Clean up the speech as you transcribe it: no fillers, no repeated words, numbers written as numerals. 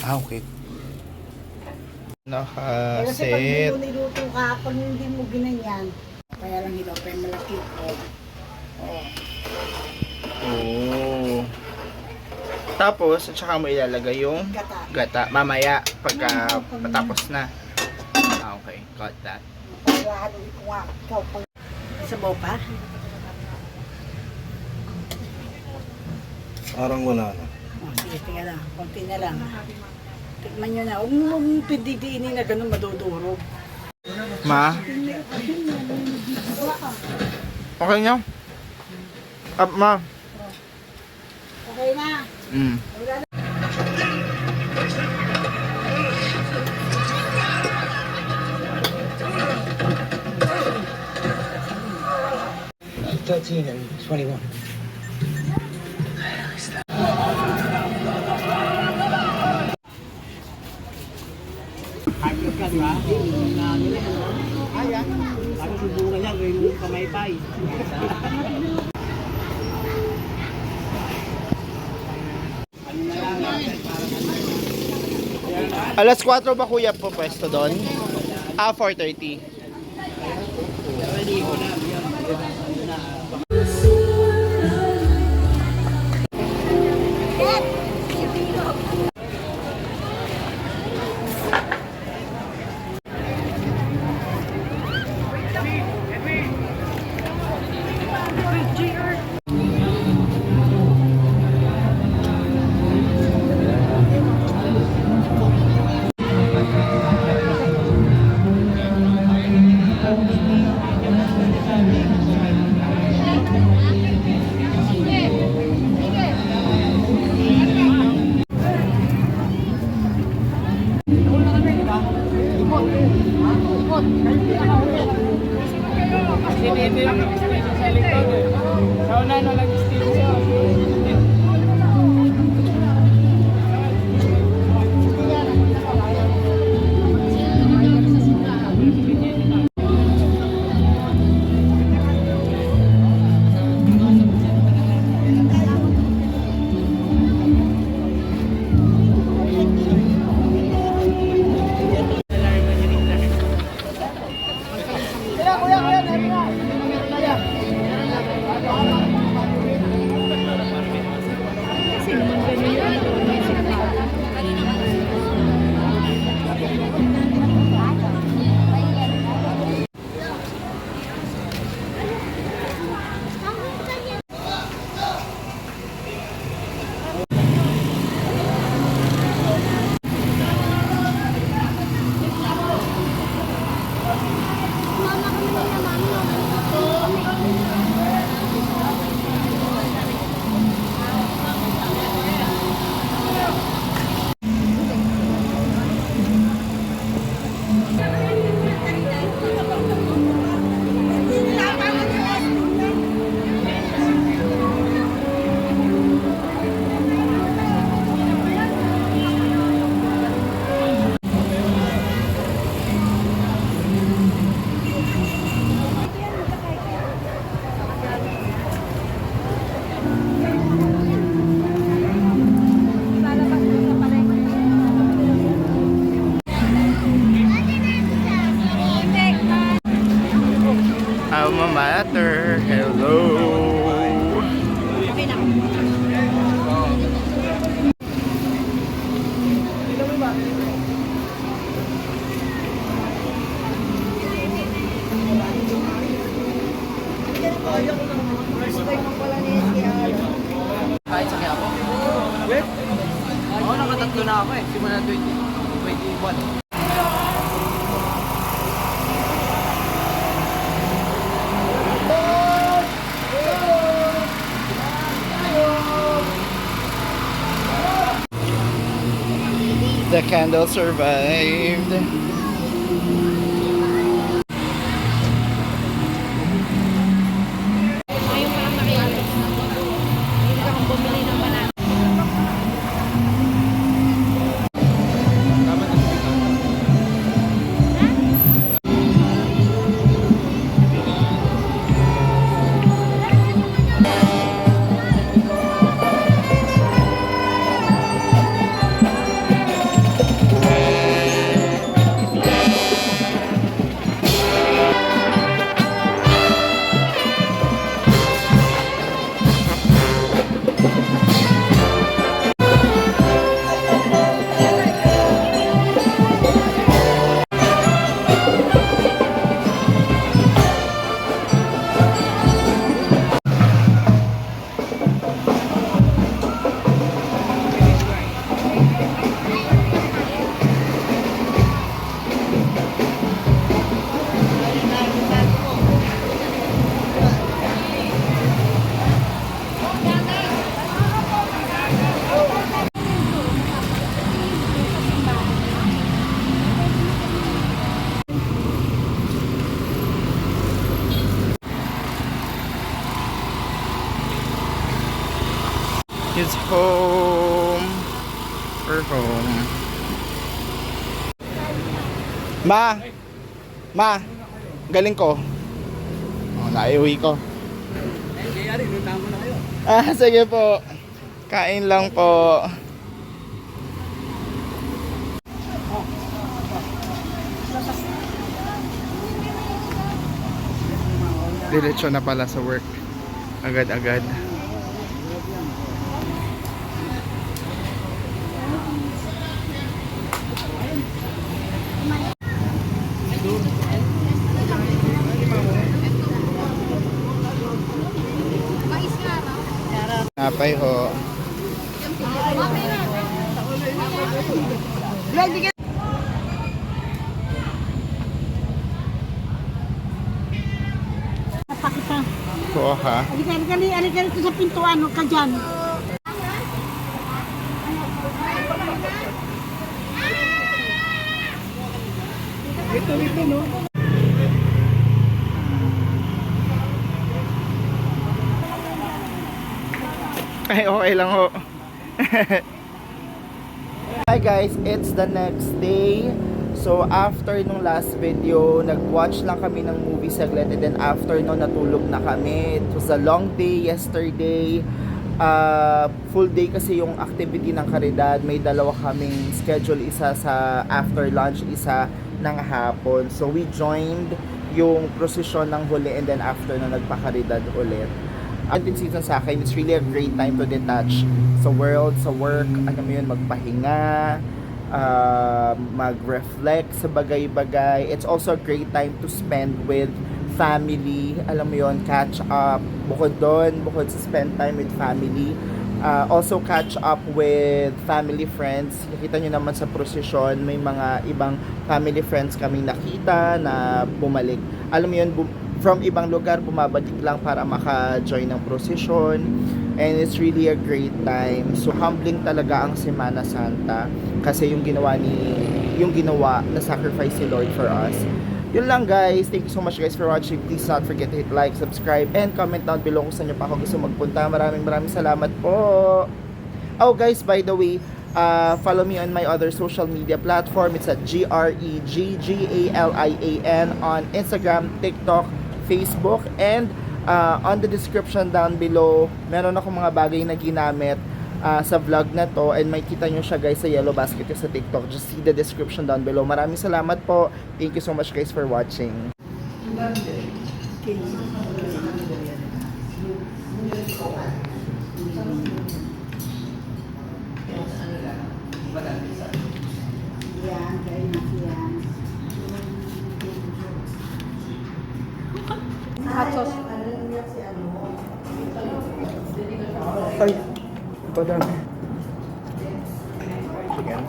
Okay. Kasi pag hindi mo niluto ka, pag hindi mo ginanyan, kaya lang ito, pero malaki. Oh. Tapos, at saka mo ilalagay yung gata. Mamaya, pagka patapos na. Okay, got that. Paglahaluin ko nga. Ikaw pag... Sabaw pa? Parang wala na. Sige, tingnan lang. Konti na lang. Tikman nyo na. Huwag mo pindidiinin na gano'n madudurog. Ma? Okay nyo? Ma? Okay na. Wala na. $13 and $21. Hardlock ka, di ba? Ayan. Parang subukan lang, gawin mo kamaypay. Alas 4 ba kuya po pwesto doon? 4:30. Ready ko na. Hindi lang sa likod eh. Sa una no lang steam siya. Alma Mater, hello. Kahit sa kaya ako? Wait. Oo, nakatatlo na ako eh. Simula 2021. The candle survived. It's home. We're home. Ma, galing ko. Oh, naiuwi ko. Sige po. Kain lang po. Diretso na pala sa work. Agad-agad. Napay ho. Napakita. Oo ha. Alika dito sa pintuan, huwag ka dyan. Ito, no? Ay, okay lang ho. Hi guys, it's the next day. So after nung last video, nag-watch lang kami ng movie saglit, and then after no, natulog na kami. It was a long day yesterday. Full day kasi yung activity ng Caridad. May dalawa kaming schedule, isa sa after lunch, isa ng hapon. So we joined yung procession ng huli, and then after na nagpa-Caridad ulit. Atin season sa akin, it's really a great time to detach sa world, sa work, ano mo yun, magpahinga, mag-reflect sa bagay-bagay. It's also a great time to spend with family, alam mo yun, catch up. Bukod sa spend time with family, also catch up with family friends. Nakita nyo naman sa procession, may mga ibang family friends kaming nakita na bumalik. Alam mo yun, from ibang lugar bumabalik lang para maka-join ng procession, and it's really a great time. So humbling talaga ang Semana Santa kasi yung ginawa na sacrifice ni Lord for us. Yun lang guys, thank you so much guys for watching. Please not forget to hit like, subscribe, and comment down below kung saan nyo pa ako gusto magpunta. Maraming salamat po. Oh guys, by the way, follow me on my other social media platform. It's at GREGGALIAN on Instagram, TikTok, Facebook, and on the description down below, meron akong mga bagay na ginamit sa vlog na to, and may kita nyo siya guys sa yellow basket sa TikTok. Just see the description down below. Maraming salamat po. Thank you so much guys for watching. Yan, kain na siya. Hot sauce. Ay, padang. Chicken.